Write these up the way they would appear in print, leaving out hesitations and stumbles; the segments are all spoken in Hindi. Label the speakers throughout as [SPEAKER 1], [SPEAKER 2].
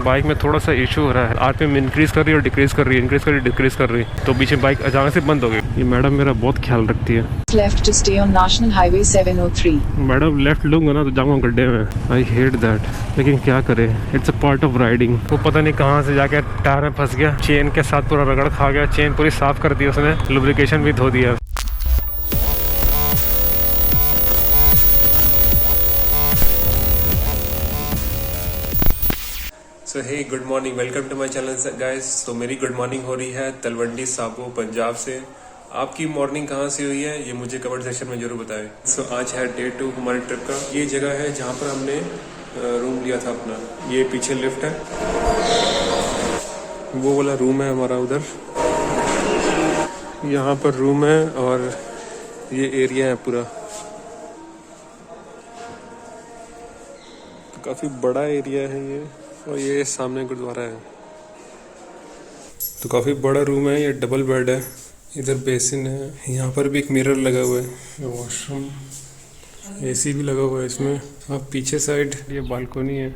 [SPEAKER 1] बाइक में थोड़ा सा इशू हो रहा है। आरपीएम इंक्रीज कर रही है और डिक्रीज कर रही है, इंक्रीज कर रही है, डिक्रीज कर रही है, तो बीच में बाइक अचानक से बंद हो गई। ये मैडम मेरा बहुत ख्याल रखती है।
[SPEAKER 2] Left to stay on National Highway 703.
[SPEAKER 1] Madam left लूंगा ना तो जाऊंगा गड्ढे में। आई हेट दैट, लेकिन क्या करे, it's a part of riding. वो पता नहीं कहाँ से जाके टायर में फंस गया, चेन के साथ पूरा रगड़ खा गया, चेन पूरी साफ कर दी उसने, लुब्रिकेशन भी धो दिया। So hey good morning, welcome to my channel guys. तो मेरी गुड मॉर्निंग हो रही है तलवंडी साबो पंजाब से। आपकी मॉर्निंग कहाँ से हुई है ये मुझे कमेंट सेक्शन में जरूर बताएं। सो आज है डे 2 हमारे ट्रिप का। ये जगह है जहाँ पर हमने रूम लिया था अपना। ये पीछे लिफ्ट है, वो वाला रूम है हमारा उधर। यहाँ पर रूम है और ये एरिया है पूरा, तो काफी बड़ा एरिया है ये। और ये सामने गुरुद्वारा है, तो काफी बड़ा रूम है। ये डबल बेड है, इधर बेसिन है, यहाँ पर भी एक मिरर लगा हुआ है, वॉशरूम, एसी भी लगा हुआ है इसमें। अब पीछे साइड ये बालकोनी है।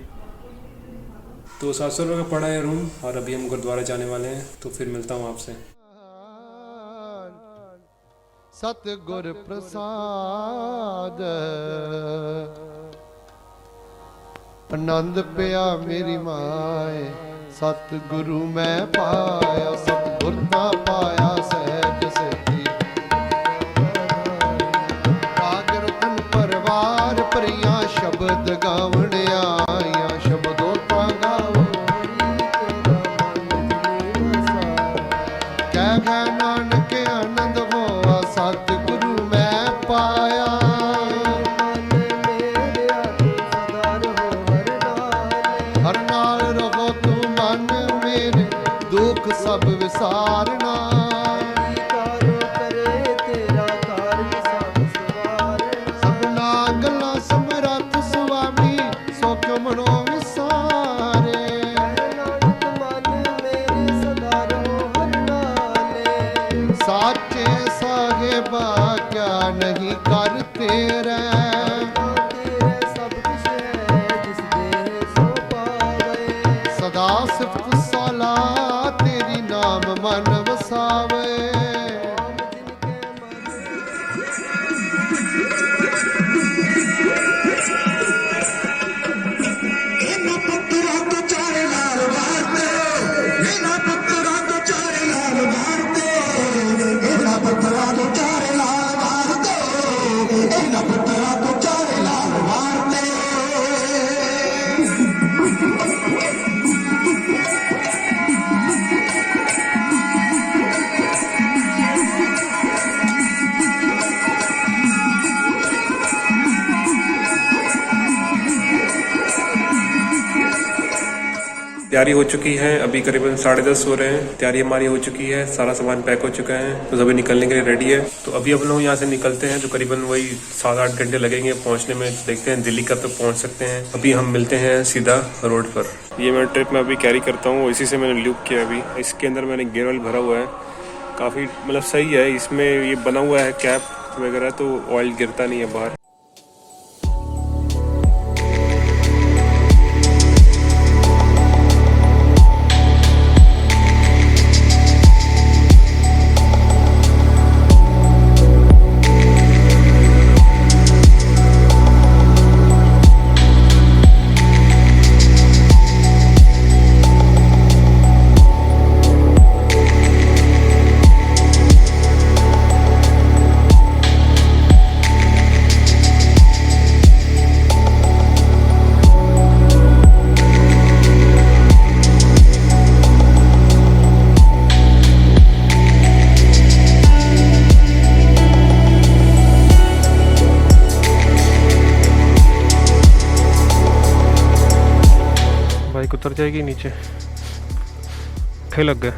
[SPEAKER 1] तो 700 रुपये का पड़ा है रूम, और अभी हम गुरुद्वारा जाने वाले हैं, तो फिर मिलता हूँ आपसे।
[SPEAKER 3] सतगुर प्रसाद आनंद पिया मेरी माए, सतगुरु मैं पाया, सतगुर ना पाया सहज सिद्धि। राग रतन परवार परियां शब्द गावण आया, शब्दों ता गावो कह गए नानक आनंद होआ, सतगुरु मैं पाया। हर नाल रहो तू मन मेरे, दुख सब विसारना। सबना गल्लां समरथ सुआमी, सोख मनो विसारे। साचे साहिबा क्या नहीं करते रे, सदा सिफत साला तेरी नाम मन वसावे।
[SPEAKER 1] तैयारी हो चुकी है, अभी करीबन 10:30 हो रहे हैं। तैयारी हमारी हो चुकी है, सारा सामान पैक हो चुका है, तो अभी निकलने के लिए रेडी है। तो अभी हम लोग यहाँ से निकलते हैं, तो करीबन वही 7-8 घंटे लगेंगे पहुँचने में। देखते हैं दिल्ली कब तक पहुँच सकते हैं। अभी हम मिलते हैं सीधा रोड पर। ये मैं ट्रिप में अभी कैरी करता हूँ, इसी से मैंने लूप किया। अभी इसके अंदर मैंने गेयर ऑयल भरा हुआ है, काफ़ी मतलब सही है। इसमें ये बना हुआ है कैप वगैरह, तो ऑयल गिरता नहीं है बाहर। बाइक उतर जाएगी नीचे, फिर लग गया।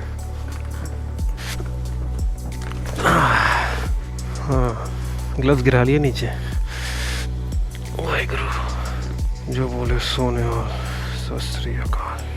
[SPEAKER 1] हाँ, ग्लव्स गिरा लिए नीचे। वाहिगुरु, जो बोले सोने और सत श्री अकाल।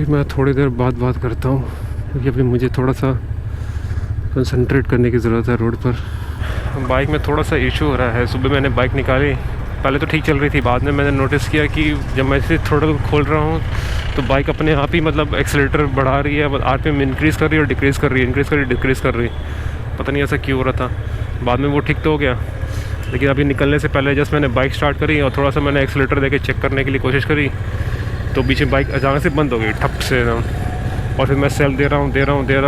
[SPEAKER 1] अभी मैं थोड़ी देर बाद बात करता हूँ क्योंकि अभी मुझे थोड़ा सा कंसंट्रेट करने की ज़रूरत है रोड पर। बाइक में थोड़ा सा इशू हो रहा है। सुबह मैंने बाइक निकाली, पहले तो ठीक चल रही थी, बाद में मैंने नोटिस किया कि जब मैं इसे थ्रोटल खोल रहा हूँ तो बाइक अपने आप ही मतलब एक्सेलेरेटर बढ़ा रही है, आरपीएम इंक्रीज़ कर रही है और डिक्रीज़ कर रही है, इंक्रीज़ कर रही है डिक्रीज़ कर रही है। पता नहीं ऐसा क्यों हो रहा था। बाद में वो ठीक तो हो गया, लेकिन अभी निकलने से पहले जस्ट मैंने बाइक स्टार्ट करी और थोड़ा सा मैंने एक्सेलेरेटर देके चेक करने के लिए कोशिश करी तो बीच में बाइक अचानक से बंद हो गई ठप से। और फिर मैं सेल्फ दे रहा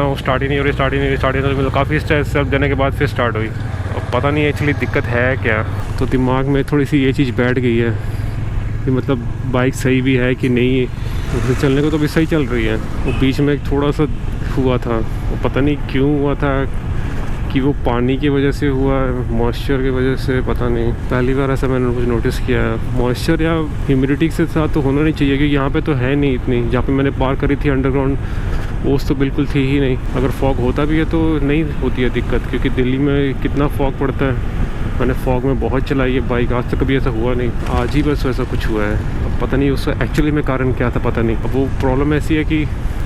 [SPEAKER 1] हूँ, स्टार्ट ही नहीं हो रही, मतलब काफ़ी सेल्फ देने के बाद फिर स्टार्ट हुई। और पता नहीं एक्चुअली दिक्कत है क्या। तो दिमाग में थोड़ी सी ये चीज़ बैठ गई है कि मतलब बाइक सही भी है कि नहीं। तो चलने को तो भी सही चल रही है। वो बीच में थोड़ा सा हुआ था, वो पता नहीं क्यों हुआ था, कि वो पानी की वजह से हुआ, मॉइस्चर की वजह से, पता नहीं। पहली बार ऐसा मैंने कुछ नोटिस किया है। मॉइस्चर या ह्यूमिडिटी के साथ तो होना नहीं चाहिए क्योंकि यहाँ पे तो है नहीं इतनी। जहाँ पे मैंने पार करी थी अंडरग्राउंड ओस तो बिल्कुल थी ही नहीं। अगर फॉग होता भी है तो नहीं होती है दिक्कत, क्योंकि दिल्ली में कितना फॉग पड़ता है। मैंने फॉग में बहुत चलाई है बाइक, आज तक कभी ऐसा हुआ नहीं। आज ही बस वैसा कुछ हुआ है। अब पता नहीं उसका एक्चुअली में कारण क्या था, पता नहीं। अब वो प्रॉब्लम ऐसी है कि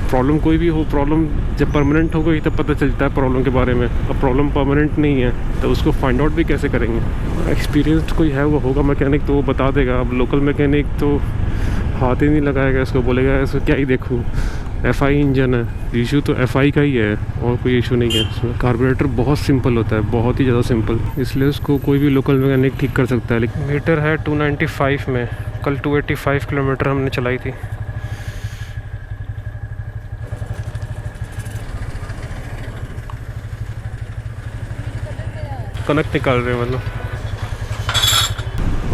[SPEAKER 1] प्रॉब्लम कोई भी हो, प्रॉब्लम जब परमानेंट हो गई तब पता चलता है प्रॉब्लम के बारे में। अब प्रॉब्लम परमानेंट नहीं है तो उसको फाइंड आउट भी कैसे करेंगे। एक्सपीरियंस्ड कोई है वो होगा मैकेनिक तो वो बता देगा। अब लोकल मैकेनिक तो हाथ ही नहीं लगाएगा इसको, बोलेगा इसको क्या ही देखूँ, FI इंजन है। इशू तो FI का ही है और कोई इशू नहीं है इसमें। कार्बोरेटर बहुत सिंपल होता है, बहुत ही ज़्यादा सिंपल, इसलिए उसको कोई भी लोकल मैकेनिक ठीक कर सकता है। लेकिन मीटर है 295 में, कल 285 किलोमीटर हमने चलाई थी। कनेक्ट निकाल रहे हैं मतलब।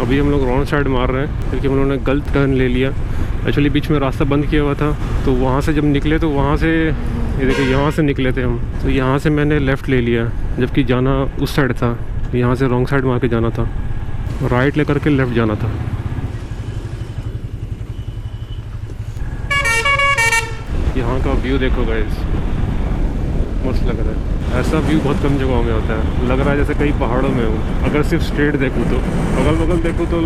[SPEAKER 1] अभी हम लोग रॉन्ग साइड मार रहे हैं क्योंकि हम लोगों ने गलत टर्न ले लिया। एक्चुअली बीच में रास्ता बंद किया हुआ था तो वहाँ से जब निकले तो वहाँ से ये देखो यहाँ से निकले थे हम, तो यहाँ से मैंने लेफ़्ट ले लिया जबकि जाना उस साइड था। यहाँ से रॉन्ग साइड मार के जाना था, राइट लेकर के लेफ़्ट जाना था। यहाँ का व्यू देखो गाइस, मस्त लग रहा है। ऐसा व्यू बहुत कम जगहों में होता है। लग रहा है जैसे कई पहाड़ों में हूँ। अगर सिर्फ स्ट्रेट देखूँ तो, अगल बगल देखूँ तो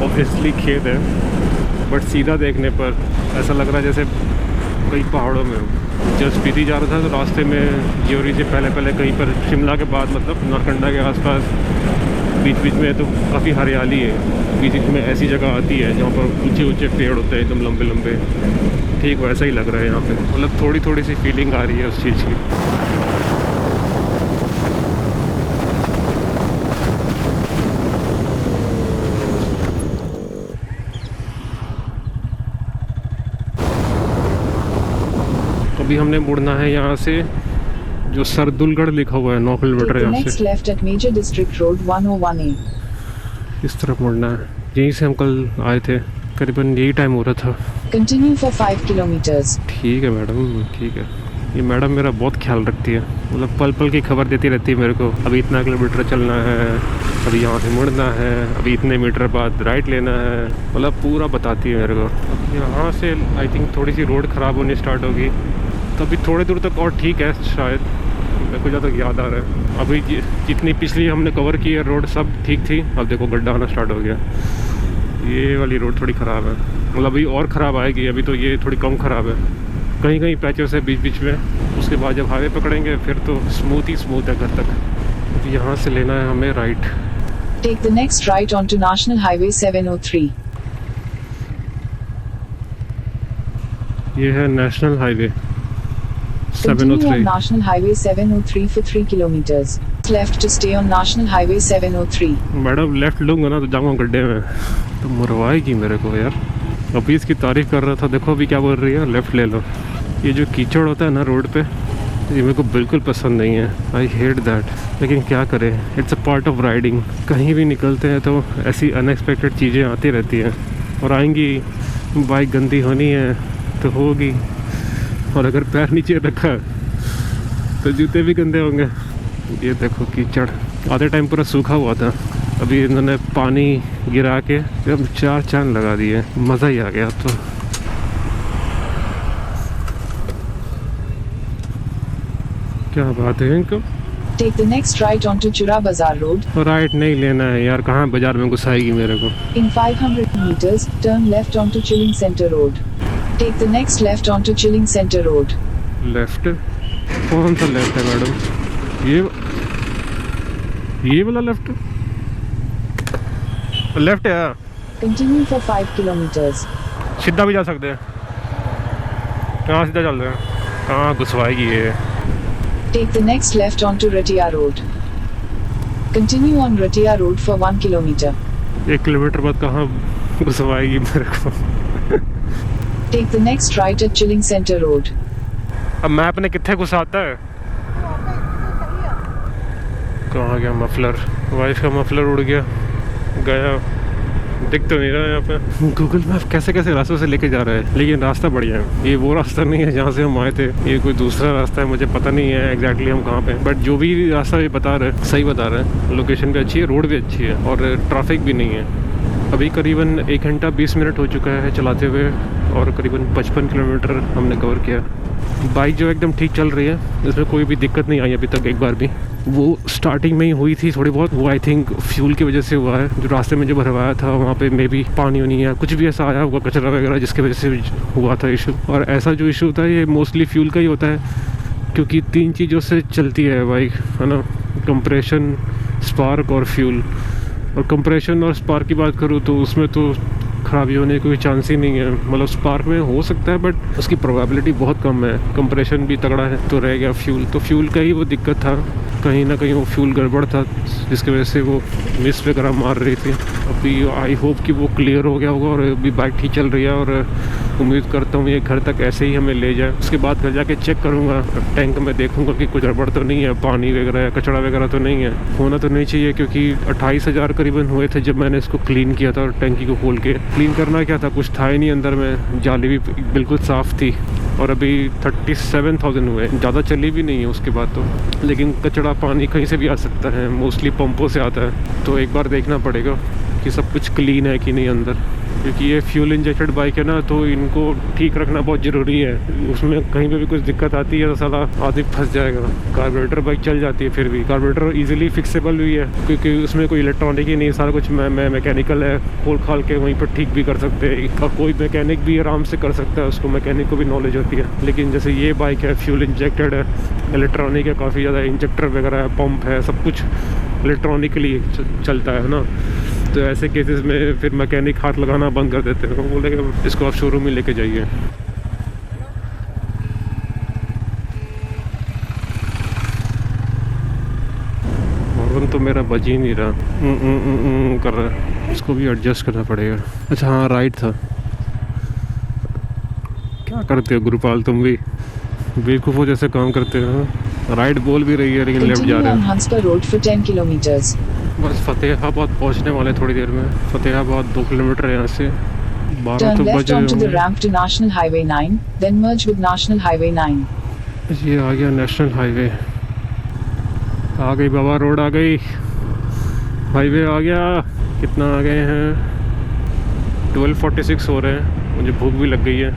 [SPEAKER 1] ऑब्वियसली खेत है, बट सीधा देखने पर ऐसा लग रहा है जैसे कई पहाड़ों में हूँ। जब स्पीति जा रहा था तो रास्ते में ज्योरी से पहले कहीं पर, शिमला के बाद मतलब नारकंडा के आसपास बीच बीच में तो काफ़ी हरियाली है। बीच बीच में ऐसी जगह आती है जहाँ पर ऊंचे ऊंचे पेड़ होते हैं एकदम लंबे लंबे। ठीक वैसा ही लग रहा है यहाँ पे, मतलब थोड़ी सी फीलिंग आ रही है उस चीज़ की। अभी हमने मुड़ना है यहाँ से, जो सरदुलगढ़ लिखा हुआ है 9 किलोमीटर यहाँ
[SPEAKER 2] Next
[SPEAKER 1] से।
[SPEAKER 2] left at Major District Road 101A.
[SPEAKER 1] इस तरफ मुड़ना है। यहीं से हम कल आए थे, करीबन यही टाइम हो रहा था।
[SPEAKER 2] Continue for 5 kilometers.
[SPEAKER 1] ठीक है मैडम, ठीक है। ये मैडम मेरा बहुत ख्याल रखती है, मतलब पल पल की खबर देती रहती है मेरे को। अभी इतना किलोमीटर चलना है, अभी यहाँ से मुड़ना है, अभी इतने मीटर बाद राइट लेना है, मतलब पूरा बताती है मेरे को। यहाँ से आई थिंक थोड़ी सी रोड ख़राब होनी स्टार्ट होगी, तो अभी थोड़ी दूर तक और ठीक है शायद, मेरे को जहाँ तक याद आ रहा है। अभी जितनी पिछली हमने कवर की है रोड सब ठीक थी, अब देखो गड्ढा आना स्टार्ट हो गया। ये वाली रोड थोड़ी ख़राब है, मतलब अभी और ख़राब आएगी। अभी तो ये थोड़ी कम ख़राब है, कहीं कहीं पैचेस है बीच बीच में। उसके बाद जब हाईवे पकड़ेंगे फिर तो स्मूथ ही स्मूथ है घर तक। अभी यहाँ से लेना है हमें right.
[SPEAKER 2] Take the next right onto National Highway 703.
[SPEAKER 1] ये है national highway
[SPEAKER 2] Continue on
[SPEAKER 1] 703।
[SPEAKER 2] National Highway 703 for 3 kilometers. Left to stay on National Highway 703.
[SPEAKER 1] Madam left लूँगा ना तो जाऊँगा गड्ढे में, तो मुरवाएगी मेरे को यार। अभी इसकी तारीफ़ कर रहा था, देखो अभी क्या बोल रही है, लेफ़्ट ले लो। ये जो कीचड़ होता है ना रोड पे, ये मेरे को बिल्कुल पसंद नहीं है, आई हेट दैट। लेकिन क्या करें, it's a part of riding. कहीं भी निकलते हैं तो ऐसी अनएक्सपेक्टेड चीज़ें आती रहती हैं और आएंगी। बाइक गंदी होनी है तो होगी, और अगर पैर नीचे रखा तो जूते भी गंदे होंगे। ये देखो कीचड़, आधे टाइम पूरा सूखा हुआ था, अभी इन्होंने पानी गिरा के एकदम 4 चांद लगा दिए, मज़ा ही आ गया। तो क्या बात है इनको।
[SPEAKER 2] Take the next right onto Chura Bazaar Road.
[SPEAKER 1] Right नहीं लेना है यार, कहाँ बाजार में घुसाएगी मेरे को।
[SPEAKER 2] In 500 meters, turn left onto Chilling Center Road. Take the next left onto Chilling Center Road.
[SPEAKER 1] Left? कौन सा लेफ्ट है मैडम? ये वाला लेफ्ट? लेफ्ट है।
[SPEAKER 2] Continue for 5 kilometers.
[SPEAKER 1] सीधा भी जा सकते हैं। कहाँ सीधा चल रहे हैं? कहाँ घुसवाएगी ये?
[SPEAKER 2] Take the next left onto Ratia Road. Continue on Ratia Road for 1 kilometer.
[SPEAKER 1] 1 kilometre बाद कहाँ घुसवाएगी मेरे को?
[SPEAKER 2] Take the next right at Chilling Center Road.
[SPEAKER 1] अब मैप ने कितने घुसाता है? कहाँ गया मफलर? वाइफ का मफलर उड़ गया, दिख तो नहीं रहा है यहाँ पे। गूगल मैप कैसे कैसे रास्तों से लेके जा रहा है, लेकिन रास्ता बढ़िया है। ये वो रास्ता नहीं है जहाँ से हम आए थे, ये कोई दूसरा रास्ता है। मुझे पता नहीं है एग्जैक्टली हम कहाँ पे, बट जो भी रास्ता ये बता रहे हैं सही बता रहे हैं। लोकेशन भी अच्छी है, रोड भी अच्छी है और ट्रैफिक भी नहीं है। अभी करीबन 1 घंटा 20 मिनट हो चुका है चलाते हुए और करीबन 55 किलोमीटर हमने कवर किया। बाइक जो एकदम ठीक चल रही है, इसमें कोई भी दिक्कत नहीं आई अभी तक एक बार भी। वो स्टार्टिंग में ही हुई थी थोड़ी बहुत, वो आई थिंक फ्यूल की वजह से हुआ है। जो रास्ते में जो भरवाया था वहाँ पे मे बी पानी वानी या कुछ भी ऐसा आया होगा, कचरा वगैरह, जिसकी वजह से हुआ था इशू। और ऐसा जो इशू होता है ये मोस्टली फ्यूल का ही होता है, क्योंकि 3 चीज़ों से चलती है बाइक, है ना, कंप्रेशन, स्पार्क और फ्यूल। और कंप्रेशन और स्पार्क की बात करूँ तो उसमें तो ख़राबी होने की कोई चांस ही नहीं है। मतलब स्पार्क में हो सकता है बट उसकी प्रोबेबिलिटी बहुत कम है। कंप्रेशन भी तगड़ा है तो रह गया फ्यूल, तो फ्यूल का ही वो दिक्कत था, कहीं ना कहीं वो फ्यूल गड़बड़ था जिसकी वजह से वो मिस वगैरह मार रही थी। अभी आई होप कि वो क्लियर हो गया होगा और अभी बाइक ठीक चल रही है और उम्मीद करता हूँ ये घर तक ऐसे ही हमें ले जाए। उसके बाद घर जाके चेक करूँगा टैंक में, देखूँगा कि कुछ गड़बड़ तो नहीं है, पानी वगैरह या कचरा वगैरह तो नहीं है। होना तो नहीं चाहिए क्योंकि 28,000 करीबन हुए थे जब मैंने इसको क्लीन किया था और टैंकी को खोल के। क्लीन करना क्या था, कुछ था ही नहीं अंदर में, जाली भी बिल्कुल साफ़ थी। और अभी 37,000 हुए, ज़्यादा चली भी नहीं है उसके बाद तो। लेकिन कचरा पानी कहीं से भी आ सकता है, मोस्टली पंपों से आता है, तो एक बार देखना पड़ेगा कि सब कुछ क्लीन है कि नहीं अंदर। क्योंकि ये फ्यूल इंजेक्टेड बाइक है ना, तो इनको ठीक रखना बहुत ज़रूरी है। उसमें कहीं पे भी कुछ दिक्कत आती है तो साला आदमी फंस जाएगा। कार्बोरेटर बाइक चल जाती है, फिर भी कार्बोरेटर इजीली फिक्सेबल भी है क्योंकि उसमें कोई इलेक्ट्रॉनिक ही नहीं, सारा कुछ मैकेनिकल है। खोल खाल के वहीं पर ठीक भी कर सकते हैं, कोई मैकेनिक भी आराम से कर सकता है, उसको मैकेनिक को भी नॉलेज होती है। लेकिन जैसे ये बाइक है, फ्यूल इंजेक्टेड है, इलेक्ट्रॉनिक है, काफ़ी ज़्यादा इंजेक्टर वगैरह है, पंप है, सब कुछ इलेक्ट्रॉनिकली चलता है ना। तो ऐसे केसेस में फिर मैकेनिक हाथ लगाना बंद कर देते हैं, वो बोलेगा इसको आप शोरूम में लेके जाइए। हॉर्न तो मेरा बज ही नहीं रहा, कर रहा है, इसको भी एडजस्ट करना पड़ेगा। अच्छा हाँ, राइट था। क्या करते हो गुरुपाल, तुम भी बेवकूफ़ों जैसे काम करते हो। राइट बोल भी रही है लेकिन लेफ्ट जा रहे हैं।
[SPEAKER 2] Hunspur Road for 10 kilometers.
[SPEAKER 1] बस फतेहाबाद पहुंचने वाले थोड़ी देर में। फतेहाबाद 2 किलोमीटर है यहाँ से। 12
[SPEAKER 2] Turn
[SPEAKER 1] तो
[SPEAKER 2] left
[SPEAKER 1] बजे
[SPEAKER 2] onto the
[SPEAKER 1] होंगे।
[SPEAKER 2] ramp to National Highway 9, then merge with National Highway 9.
[SPEAKER 1] ये आ गया नेशनल हाईवे, आ गई बाबा रोड, आ गई हाईवे, आ गया। कितना आ गए हैं? 12:46 हो रहे हैं। मुझे भूख भी लग गई है।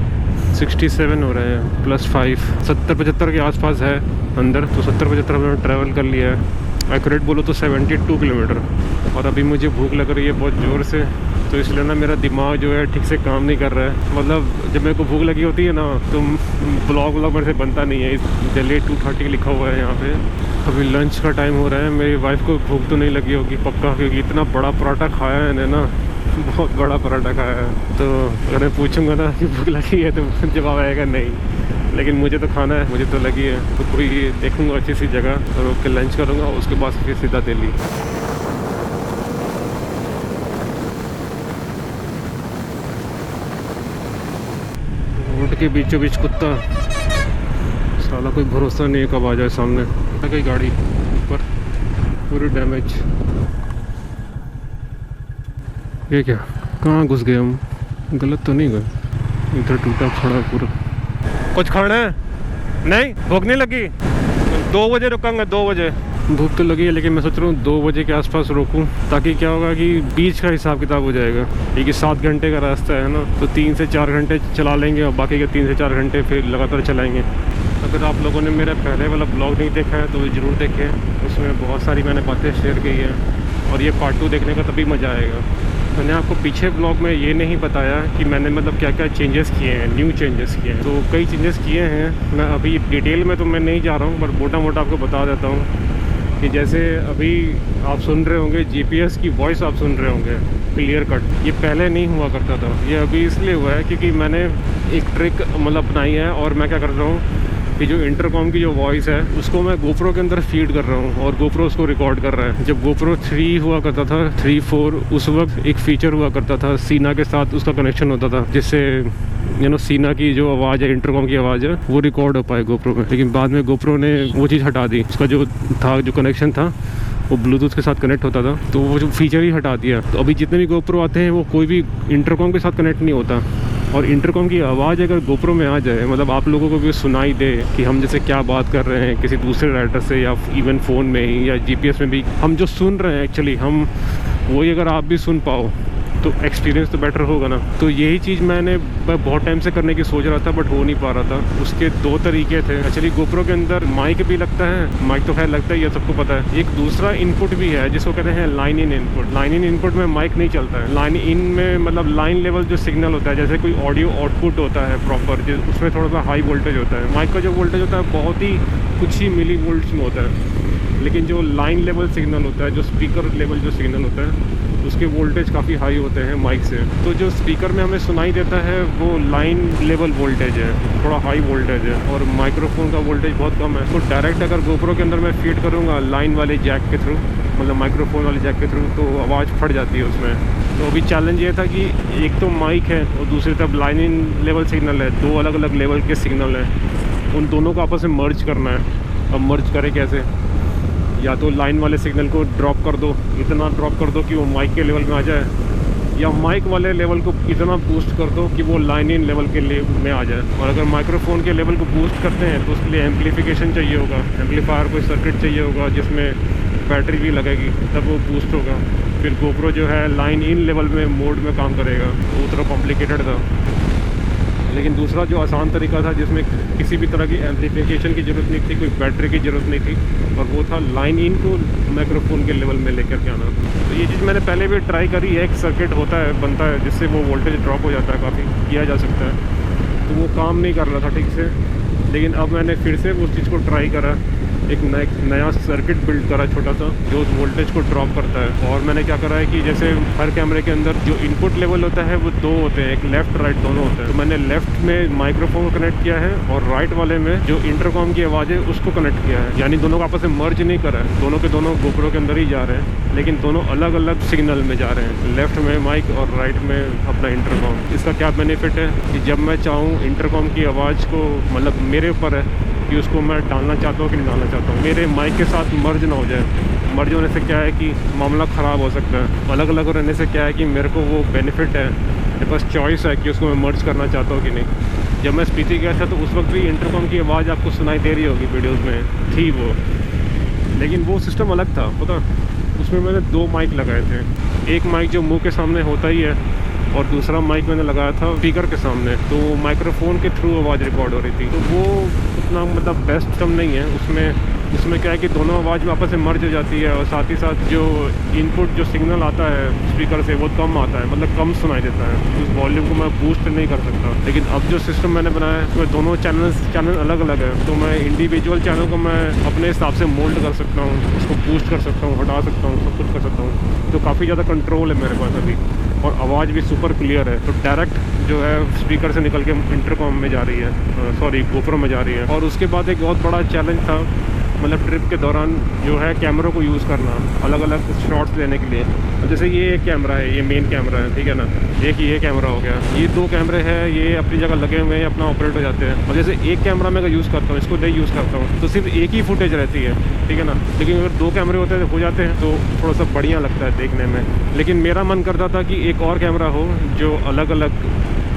[SPEAKER 1] 67 हो रहे हैं +5, 70-75 के आसपास है अंदर, तो 70-75 मैंने ट्रैवल कर लिया है। एक्यूरेट बोलो तो 72 किलोमीटर। और अभी मुझे भूख लग रही है बहुत ज़ोर से, तो इसलिए ना मेरा दिमाग जो है ठीक से काम नहीं कर रहा है। मतलब जब मेरे को भूख लगी होती है ना तो ब्लॉग मेरे से बनता नहीं है। दिल्ली 2:30 लिखा हुआ है यहाँ पे। अभी लंच का टाइम हो रहा है। मेरी वाइफ को भूख तो नहीं लगी होगी पक्का, क्योंकि इतना बड़ा पराठा खाया है इन्हें ना, बहुत बड़ा पराठा खाया है। तो अगर मैं पूछूंगा ना कि भूख लगी है तो जवाब आएगा नहीं, लेकिन मुझे तो खाना है, मुझे तो लगी है। तो कोई देखूंगा अच्छी सी जगह और उसके लंच करूंगा, उसके बाद फिर सीधा दिल्ली। रोड के बीचों बीच कुत्ता, साला कोई भरोसा नहीं है कब आ जाए सामने। आ गई गाड़ी ऊपर, पूरी डैमेज। ये क्या, कहाँ घुस गए हम? गलत तो नहीं गए? इधर टूटा खड़ा पूरा। कुछ खाना है? नहीं, भूख नहीं लगी? 2 बजे रुकांगा, 2 बजे। भूख तो लगी है लेकिन मैं सोच रहा हूँ 2 बजे के आसपास रोकूँ, ताकि क्या होगा कि बीच का हिसाब किताब हो जाएगा। क्योंकि 7 घंटे का रास्ता है ना, तो 3 से 4 घंटे चला लेंगे और बाकी के 3 से 4 घंटे फिर लगातार चलाएँगे। अगर आप लोगों ने मेरा पहले वाला ब्लॉग नहीं देखा है तो ज़रूर देखें, उसमें बहुत सारी मैंने बातें शेयर की हैं और ये पार्ट 2 देखने का तभी मज़ा आएगा। मैंने आपको पीछे ब्लॉग में ये नहीं बताया कि मैंने मतलब क्या क्या चेंजेस किए हैं, न्यू चेंजेस किए हैं। तो कई चेंजेस किए हैं, मैं अभी डिटेल में तो मैं नहीं जा रहा हूँ, बट मोटा मोटा आपको बता देता हूँ कि जैसे अभी आप सुन रहे होंगे GPS की वॉइस आप सुन रहे होंगे क्लियर कट, ये पहले नहीं हुआ करता था। ये अभी इसलिए हुआ है क्योंकि मैंने एक ट्रिक मतलब अपनाई है, और मैं क्या कर रहा हूँ कि जो इंटरकॉम की जो वॉइस है उसको मैं GoPro के अंदर फीड कर रहा हूँ और GoPro उसको रिकॉर्ड कर रहा है। जब GoPro 3 हुआ करता था, 3, 4, उस वक्त एक फ़ीचर हुआ करता था, सीना के साथ उसका कनेक्शन होता था, जिससे सीना की जो आवाज़ है, इंटरकॉम की आवाज़ है, वो रिकॉर्ड हो पाए GoPro में। लेकिन बाद में GoPro ने वो चीज़ हटा दी, उसका जो था, जो कनेक्शन था वो ब्लूटूथ के साथ कनेक्ट होता था, तो वो जो फीचर ही हटा दिया। तो अभी जितने भी GoPro आते हैं वो कोई भी इंटरकॉम के साथ कनेक्ट नहीं होता, और इंटरकॉम की आवाज़ अगर GoPro में आ जाए, मतलब आप लोगों को भी सुनाई दे कि हम जैसे क्या बात कर रहे हैं किसी दूसरे राइडर से, या इवन फ़ोन में ही या GPS में भी हम जो सुन रहे हैं एक्चुअली हम वही अगर आप भी सुन पाओ तो एक्सपीरियंस तो बेटर होगा ना। तो यही चीज़ मैं बहुत टाइम से करने की सोच रहा था, बट हो नहीं पा रहा था। उसके 2 तरीके थे एक्चुअली। GoPro के अंदर माइक भी लगता है, माइक तो खैर लगता है, ये सबको पता है। एक दूसरा इनपुट भी है जिसको कहते हैं line in input. Line in input में माइक नहीं चलता है। लाइन इन में मतलब लाइन लेवल जो सिग्नल होता है, जैसे कोई ऑडियो आउटपुट होता है प्रॉपर, उसमें थोड़ा सा हाई वोल्टेज होता है। माइक का जो वोल्टेज होता है बहुत ही कुछ ही मिली वोल्ट्स में होता है, लेकिन जो लाइन लेवल सिग्नल होता है, जो स्पीकर लेवल जो सिग्नल होता है, उसके वोल्टेज काफ़ी हाई होते हैं माइक से। तो जो स्पीकर में हमें सुनाई देता है वो लाइन लेवल वोल्टेज है, थोड़ा हाई वोल्टेज है, और माइक्रोफोन का वोल्टेज बहुत कम है। तो डायरेक्ट अगर GoPro के अंदर मैं फीड करूँगा लाइन वाले जैक के थ्रू, मतलब माइक्रोफोन वाले जैक के थ्रू, तो आवाज़ फट जाती है उसमें। तो अभी चैलेंज ये था कि एक तो माइक है और दूसरी तरफ लाइन इन लेवल सिग्नल है, 2 अलग अलग लेवल के सिग्नल हैं, उन दोनों को आपस में मर्ज करना है। अब मर्ज करें कैसे? या तो लाइन वाले सिग्नल को ड्रॉप कर दो, इतना ड्रॉप कर दो कि वो माइक के लेवल में आ जाए, या माइक वाले लेवल को इतना बूस्ट कर दो कि वो लाइन इन लेवल के में आ जाए। और अगर माइक्रोफोन के लेवल को बूस्ट करते हैं तो उसके लिए एम्पलीफिकेशन चाहिए होगा, एम्पलीफायर कोई सर्किट चाहिए होगा जिसमें बैटरी भी लगेगी, तब वो बूस्ट होगा। फिर GoPro जो है लाइन इन लेवल में मोड में काम करेगा, वो थोड़ा कॉम्प्लिकेटेड था। लेकिन दूसरा जो आसान तरीका था जिसमें किसी भी तरह की एम्पलीफिकेशन की ज़रूरत नहीं थी, कोई बैटरी की ज़रूरत नहीं थी, और वो था लाइन इन को माइक्रोफोन के लेवल में लेकर के आना। तो ये चीज़ मैंने पहले भी ट्राई करी है। एक सर्किट होता है, बनता है, जिससे वो वोल्टेज ड्रॉप हो जाता है, काफ़ी किया जा सकता है। तो वो काम नहीं कर रहा था ठीक से, लेकिन अब मैंने फिर से उस चीज़ को ट्राई करा, एक नया सर्किट बिल्ड करा छोटा सा, जो उस वोल्टेज को ड्रॉप करता है। और मैंने क्या करा है कि जैसे हर कैमरे के अंदर जो इनपुट लेवल होता है वो 2 होते हैं, एक लेफ़्ट राइट दोनों होते हैं। तो मैंने लेफ़्ट में माइक्रोफोन को कनेक्ट किया है और राइट वाले में जो इंटरकॉम की आवाज़ है उसको कनेक्ट किया है। यानी दोनों को आपस में मर्ज नहीं करा है, दोनों के दोनों GoPro के अंदर ही जा रहे हैं, लेकिन दोनों अलग अलग सिग्नल में जा रहे हैं। लेफ़्ट में माइक और राइट में अपना इंटरकॉम। इसका क्या बेनिफिट है कि जब मैं चाहूँ इंटरकॉम की आवाज़ को, मतलब मेरे ऊपर है कि उसको मैं डालना चाहता हूँ कि नहीं डालना चाहता हूँ, मेरे माइक के साथ मर्ज ना हो जाए। मर्ज होने से क्या है कि मामला ख़राब हो सकता है। अलग अलग रहने से क्या है कि मेरे को वो बेनिफिट है, मेरे पास चॉइस है कि उसको मैं मर्ज करना चाहता हूँ कि नहीं। जब मैं स्पीति गया था तो उस वक्त भी इंटरकॉम की आवाज़ आपको सुनाई दे रही होगी, वीडियोज़ में थी वो, लेकिन वो सिस्टम अलग था पता। उसमें मैंने 2 माइक लगाए थे, एक माइक जो मुँह के सामने होता ही है, और दूसरा माइक मैंने लगाया था स्पीकर के सामने, तो माइक्रोफोन के थ्रू आवाज़ रिकॉर्ड हो रही थी। तो वो उतना मतलब बेस्ट सिस्टम नहीं है। उसमें क्या है कि दोनों आवाज़ में आपस में मर्ज हो जाती है, और साथ ही साथ जो इनपुट जो सिग्नल आता है स्पीकर से वो कम आता है, मतलब कम सुनाई देता है। उस वॉल्यूम को मैं बूस्ट नहीं कर सकता। लेकिन अब जो सिस्टम मैंने बनाया है उसमें दोनों चैनल अलग अलग है, तो मैं इंडिविजुअल चैनल को मैं अपने हिसाब से मोल्ड कर सकता हूँ, उसको बूस्ट कर सकता हूँ, हटा सकता हूँ, सब कुछ कर सकता हूँ। तो काफ़ी ज़्यादा कंट्रोल है मेरे पास अभी, और आवाज़ भी सुपर क्लियर है। तो डायरेक्ट जो है स्पीकर से निकल के इंटरकॉम में जा रही है, GoPro में जा रही है। और उसके बाद एक बहुत बड़ा चैलेंज था, मतलब ट्रिप के दौरान जो है कैमरों को यूज़ करना अलग अलग शॉट्स लेने के लिए। तो जैसे ये एक कैमरा है, ये मेन कैमरा है, ठीक है ना, एक ये कैमरा हो गया, ये 2 कैमरे हैं, ये अपनी जगह लगे हुए हैं, अपना ऑपरेट हो जाते हैं। और जैसे एक कैमरा मैं अगर यूज़ करता हूँ, इसको नहीं यूज़ करता हूँ, तो सिर्फ एक ही फुटेज रहती है, ठीक है ना। लेकिन अगर 2 कैमरे होते हैं हो जाते हैं तो थोड़ा सा बढ़िया लगता है देखने में। लेकिन मेरा मन करता था कि एक और कैमरा हो जो अलग अलग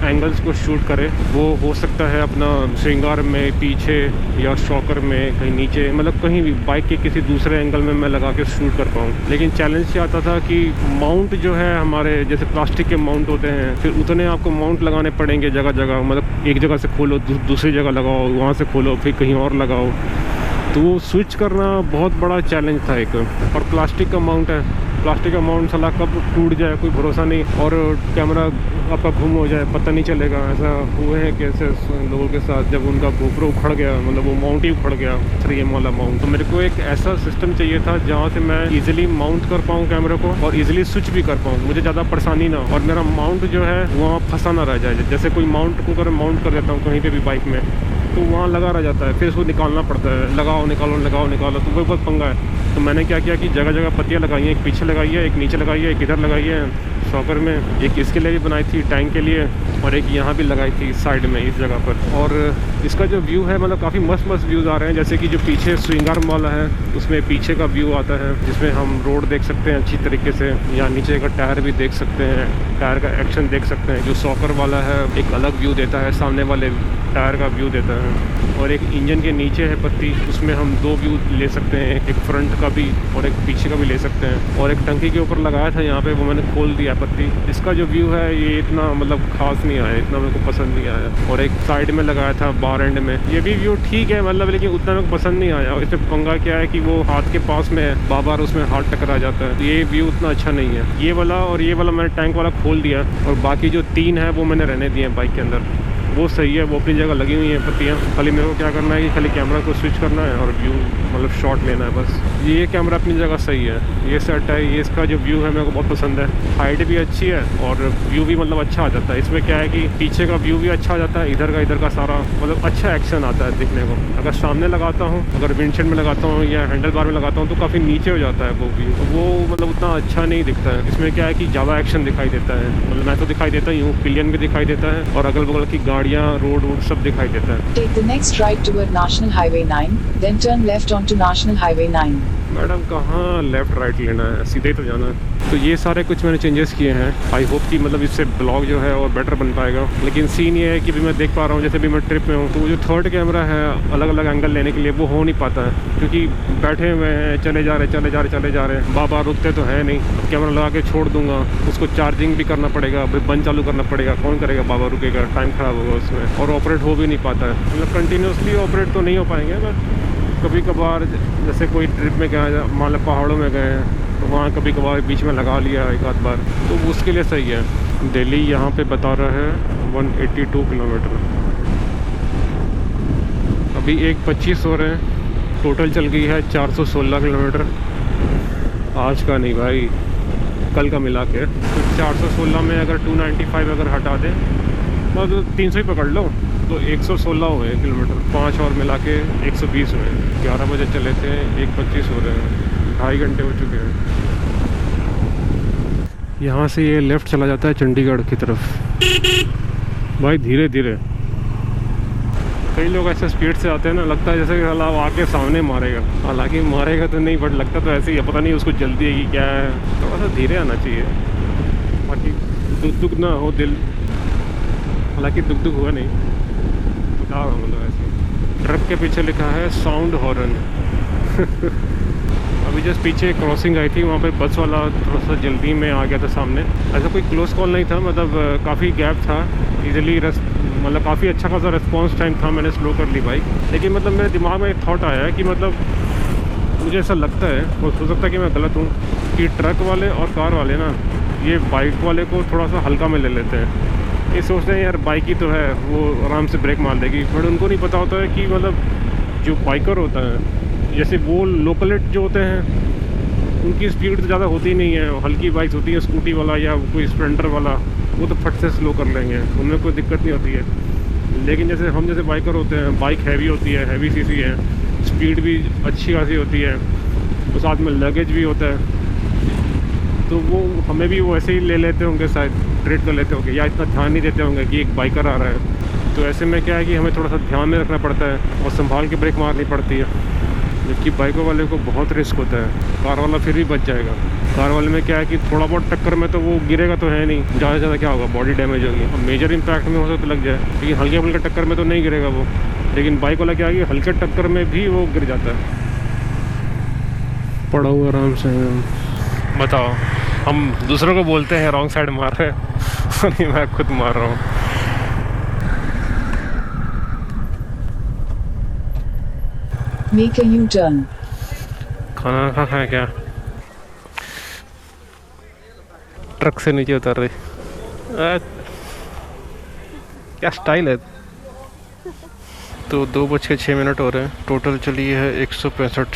[SPEAKER 1] एंगल्स को शूट करे। वो हो सकता है अपना श्रृंगार में पीछे, या शॉकर में कहीं नीचे, मतलब कहीं भी बाइक के किसी दूसरे एंगल में मैं लगा के शूट कर पाऊँ। लेकिन चैलेंज क्या आता था कि माउंट जो है हमारे जैसे प्लास्टिक के माउंट होते हैं, फिर उतने आपको माउंट लगाने पड़ेंगे जगह जगह, मतलब एक जगह से खोलो दूसरी जगह लगाओ, वहाँ से खोलो फिर कहीं और लगाओ। तो वो स्विच करना बहुत बड़ा चैलेंज था एक। और प्लास्टिक का माउंट है प्लास्टिक का माउंट साला कब टूट जाए कोई भरोसा नहीं, और कैमरा आपका गुम हो जाए पता नहीं चलेगा। ऐसा हुए हैं कैसे लोगों के साथ, जब उनका गोप्रो उखड़ गया, मतलब वो माउंट ही उखड़ गया 3M वाला माउंट। तो मेरे को एक ऐसा सिस्टम चाहिए था जहाँ से मैं इजीली माउंट कर पाऊँ कैमरे को और इजीली स्विच भी कर पाऊँ, मुझे ज़्यादा परेशानी ना, और मेरा माउंट जो है वहाँ फंसा ना रह जाए। जैसे कोई माउंट को अगर माउंट कर देता हूँ कहीं पर भी बाइक में, तो वहाँ लगा रह जाता है, फिर उसको निकालना पड़ता है, लगाओ निकालो, तो वो बहुत पंगा है। तो मैंने क्या किया कि जगह जगह पत्तियाँ लगाई हैं, एक पीछे लगाई है, एक नीचे लगाई है, एक इधर लगाई है शॉकर में, एक इसके लिए भी बनाई थी टैंक के लिए, और एक यहाँ भी लगाई थी साइड में इस जगह पर। और इसका जो व्यू है मतलब काफ़ी मस्त व्यूज़ आ रहे हैं। जैसे कि जो पीछे स्विंग आर्म वाला है उसमें पीछे का व्यू आता है, जिसमें हम रोड देख सकते हैं अच्छी तरीके से, या नीचे का टायर भी देख सकते हैं, टायर का एक्शन देख सकते हैं। जो शॉकर वाला है एक अलग व्यू देता है, सामने वाले टायर का व्यू देता है। और एक इंजन के नीचे है पत्ती, उसमें हम 2 व्यू ले सकते हैं, एक फ्रंट का भी और एक पीछे का भी ले सकते हैं। और एक टंकी के ऊपर लगाया था यहाँ पे, वो मैंने खोल दिया पत्ती। इसका जो व्यू है ये इतना मतलब खास नहीं आया, इतना मेरे को पसंद नहीं आया। और एक साइड में लगाया था बार एंड में, ये भी व्यू ठीक है मतलब, लेकिन उतना मेरे को पसंद नहीं आया। और इसमें पंगा क्या है कि वो हाथ के पास में है, बार उसमें हाथ टकरा जाता है, ये व्यू उतना अच्छा नहीं है। ये वाला और ये वाला मैंने टैंक वाला खोल दिया, और बाकी जो 3 है वो मैंने रहने दिए बाइक के अंदर, वो सही है, वो अपनी जगह लगी हुई हैं पत्तियाँ। खाली मेरे को क्या करना है कि खाली कैमरा को स्विच करना है और व्यू मतलब शॉट लेना है बस। ये कैमरा अपनी जगह सही है, ये सेट है, ये इसका जो व्यू है मेरे को बहुत पसंद है। हाइट भी अच्छी है और व्यू भी मतलब अच्छा आ जाता है। इसमें क्या है कि पीछे का व्यू भी अच्छा आ जाता है, इधर का सारा मतलब अच्छा एक्शन आता है दिखने को। अगर सामने लगाता हूँ, अगर विंडशील्ड में लगाता हूँ या हैंडल बार में लगाता हूँ तो काफ़ी नीचे हो जाता है वो व्यू, वो मतलब उतना अच्छा नहीं दिखता है। इसमें क्या है कि ज़्यादा एक्शन दिखाई देता है, मतलब मैं तो दिखाई देता ही हूँ, पिलियन भी दिखाई देता है और अगल बगल की गाड़ियाँ, रोड सब दिखाई देता है।
[SPEAKER 2] Take the next right toward National Highway 9, then turn left onto National Highway 9.
[SPEAKER 1] Madam कहाँ लेफ़्ट राइट लेना है, सीधे तो जाना है। तो ये सारे कुछ मैंने चेंजेस किए हैं। आई होप कि मतलब इससे ब्लॉग जो है और बेटर बन पाएगा। लेकिन सीन ये है कि भी मैं देख पा रहा हूँ, जैसे भी मैं ट्रिप में हूँ तो वो जो थर्ड कैमरा है अलग अलग एंगल लेने के लिए वो हो नहीं पाता है, क्योंकि बैठे हुए हैं, चले जा रहे हैं, बार रुकते तो है नहीं। अब कैमरा लगा के छोड़ दूंगा, उसको चार्जिंग भी करना पड़ेगा, फिर बंद चालू करना पड़ेगा, कौन करेगा, बाबा रुकेगा, टाइम ख़राब होगा उसमें, और ऑपरेट हो भी नहीं पाता है। मतलब कंटिन्यूसली ऑपरेट तो नहीं हो पाएंगे, बट कभी कभार जैसे कोई ट्रिप में गया, मान लो पहाड़ों में गए हैं तो वहाँ कभी कभार बीच में लगा लिया एक आध बार, तो उसके लिए सही है। दिल्ली यहाँ पे बता रहा है 182 किलोमीटर, अभी 1:25 हो रहे हैं, टोटल चल गई है 416 किलोमीटर। आज का नहीं भाई, कल का मिला के। तो 416 में अगर 295 अगर हटा दें मतलब 300 ही पकड़ लो तो 116 हुए किलोमीटर, 5 और मिला के 120 हुए। 11 बजे चले थे, 1:25 हो रहे हैं, 2.5 घंटे हो चुके हैं। यहाँ से ये लेफ़्ट चला जाता है चंडीगढ़ की तरफ। भाई धीरे धीरे, कई लोग ऐसे स्पीड से आते हैं ना, लगता है जैसे कि आके सामने मारेगा, हालांकि मारेगा तो नहीं, बट लगता तो ऐसे ही है, पता नहीं उसको जल्दी है कि क्या है। तो ऐसा धीरे आना चाहिए, बाकी दुख ना हो दिल, हालांकि दुख हुआ नहीं, बता रहा हूँ मतलब ऐसे। ट्रक के पीछे लिखा है साउंड हॉर्न। अभी जस्ट पीछे क्रॉसिंग आई थी, वहाँ पे बस वाला थोड़ा सा जल्दी में आ गया था सामने। ऐसा कोई क्लोज कॉल नहीं था, मतलब काफ़ी गैप था, इजीली मतलब काफ़ी अच्छा खासा रिस्पांस टाइम था। मैंने स्लो कर ली बाइक, लेकिन मतलब मेरे दिमाग में एक थॉट आया है कि मतलब मुझे ऐसा लगता है, हो सकता है कि मैं गलत हूँ, कि ट्रक वाले और कार वाले ना ये बाइक वाले को थोड़ा सा हल्का में ले लेते हैं। ये सोचते हैं यार बाइक ही तो है, वो आराम से ब्रेक मार देगी, बट उनको नहीं पता होता है कि मतलब जो बाइकर होता है, जैसे वो लोकलेट जो होते हैं उनकी स्पीड तो ज़्यादा होती नहीं है, हल्की बाइक्स होती है, स्कूटी वाला या कोई स्प्लेंडर वाला, वो तो फट से स्लो कर लेंगे, उनमें कोई दिक्कत नहीं होती है। लेकिन जैसे हम जैसे बाइकर होते हैं, बाइक हैवी होती है, हैवी सीसी है, स्पीड भी अच्छी खासी होती है, तो साथ में लगेज भी होता है, तो वो हमें भी वो ऐसे ही ले लेते होंगे, शायद ट्रीट कर लेते होंगे, या इतना ध्यान नहीं देते होंगे कि एक बाइकर आ रहा है। तो ऐसे में क्या है कि हमें थोड़ा सा ध्यान में रखना पड़ता है और संभाल के ब्रेक मारनी पड़ती है, जबकि बाइकों वाले को बहुत रिस्क होता है। कार वाला फिर भी बच जाएगा। कार वाले में क्या है कि थोड़ा बहुत टक्कर में तो वो गिरेगा तो है नहीं, ज़्यादा से ज़्यादा क्या होगा, बॉडी डैमेज होगी, और मेजर इम्पैक्ट में हो सकता लग जाए, लेकिन हल्के फुल्के टक्कर में तो नहीं गिरेगा वो। लेकिन बाइक वाला क्या है कि हल्के टक्कर में भी वो गिर जाता है। पड़ा हुआ आराम से। बताओ, हम दूसरों को बोलते हैं रॉन्ग साइड मार रहे हैं और मैं खुद मार रहा हूँ।
[SPEAKER 2] Make a U-turn.
[SPEAKER 1] खाना खाए क्या? ट्रक से नीचे उतर रही। क्या स्टाइल है। तो 2:06 हो रहे हैं। टोटल चली है 165।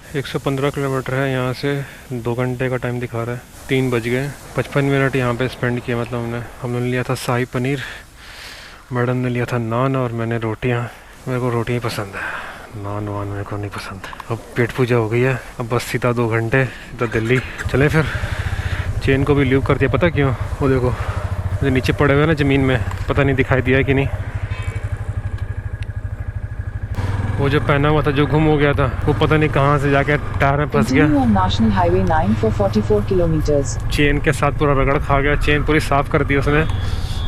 [SPEAKER 1] है 115 किलोमीटर है यहाँ से। 2 घंटे का टाइम दिखा रहा है। 3 बज गए। 55 मिनट यहाँ पे स्पेंड किया। मतलब हमने लिया था शाही पनीर, मैडम ने लिया था नान और मैंने रोटियाँ। मेरे को रोटियाँ पसंद है, नान वान मेरे को नहीं पसंद। अब पेट पूजा हो गई है। अब बस सीधा 2 घंटे सीधा दिल्ली। चले फिर। चेन को भी लीव कर दिया, पता क्यों? वो देखो जो नीचे पड़े हुए ना ज़मीन में, पता नहीं दिखाई दिया कि नहीं। वो जो पहना हुआ था जो गुम हो गया था, वो पता नहीं कहाँ से जाके टायर में फंस गया।
[SPEAKER 2] Continue on National Highway 9 for 44 kilometers.
[SPEAKER 1] Chain के साथ पूरा रगड़ खा गया। चेन पूरी साफ़ कर दी उसने,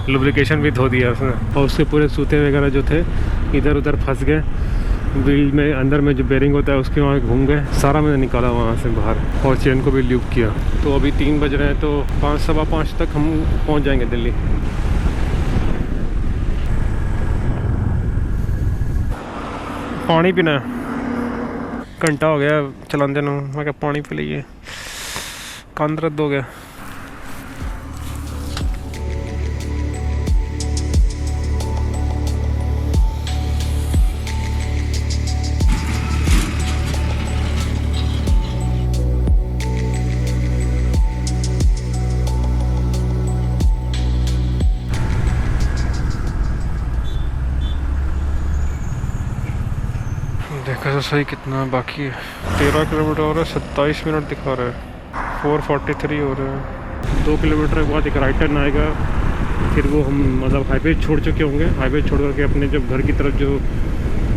[SPEAKER 1] लुब्रिकेशन भी धो दिया उसने। और उसके पूरे सूते वगैरह जो थे इधर उधर फंस गए। व्हील में अंदर में जो बेरिंग होता है उसके वहाँ घूम गए। सारा मैंने निकाला वहाँ से बाहर और चेन को भी ल्यूब किया। तो अभी 3 बज रहे हैं, तो 5 सवा 5 तक हम पहुँच जाएंगे दिल्ली। पानी पीना है। घंटा हो गया चलाते नू, मैं क्या पानी पी लीजिए, कंध रद्द हो गया। देखा तो सही कितना बाकी है। 13 किलोमीटर हो रहा है, 27 मिनट दिखा रहा है। 4:43 हो रहे हैं। 2 किलोमीटर के बाद एक राइट टर्न आएगा, फिर वो हम मतलब हाईवे छोड़ चुके होंगे। हाईवे छोड़ करके अपने जब घर की तरफ जो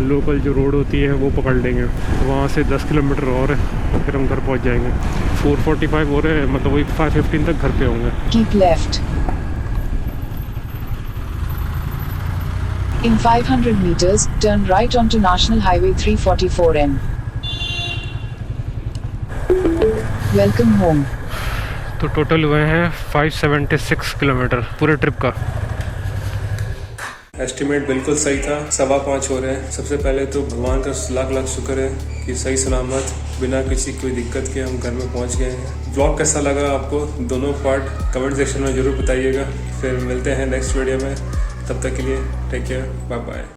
[SPEAKER 1] लोकल जो रोड होती है वो पकड़ लेंगे। वहाँ से 10 किलोमीटर और है, फिर हम घर पहुँच जाएंगे। 4:45 हो रहे हैं, मतलब वही 5:15 तक घर पे होंगे।
[SPEAKER 2] Keep left. In 500 meters, turn right onto National Highway 344N. Welcome home.
[SPEAKER 1] तो टोटल हुए हैं 576 किलोमीटर पूरे ट्रिप का। एस्टिमेट बिल्कुल सही था। 5:15 हो रहे हैं। सबसे पहले तो भगवान का लाख लाख शुक्र है कि सही सलामत बिना किसी कोई दिक्कत के हम घर में पहुंच गए हैं। व्लॉग कैसा लगा आपको, दोनों पार्ट कमेंट सेक्शन में ज़रूर बताइएगा। फिर मिलते हैं नेक्स्ट वीडियो में। तब तक के लिए टेक केयर, बाय बाय।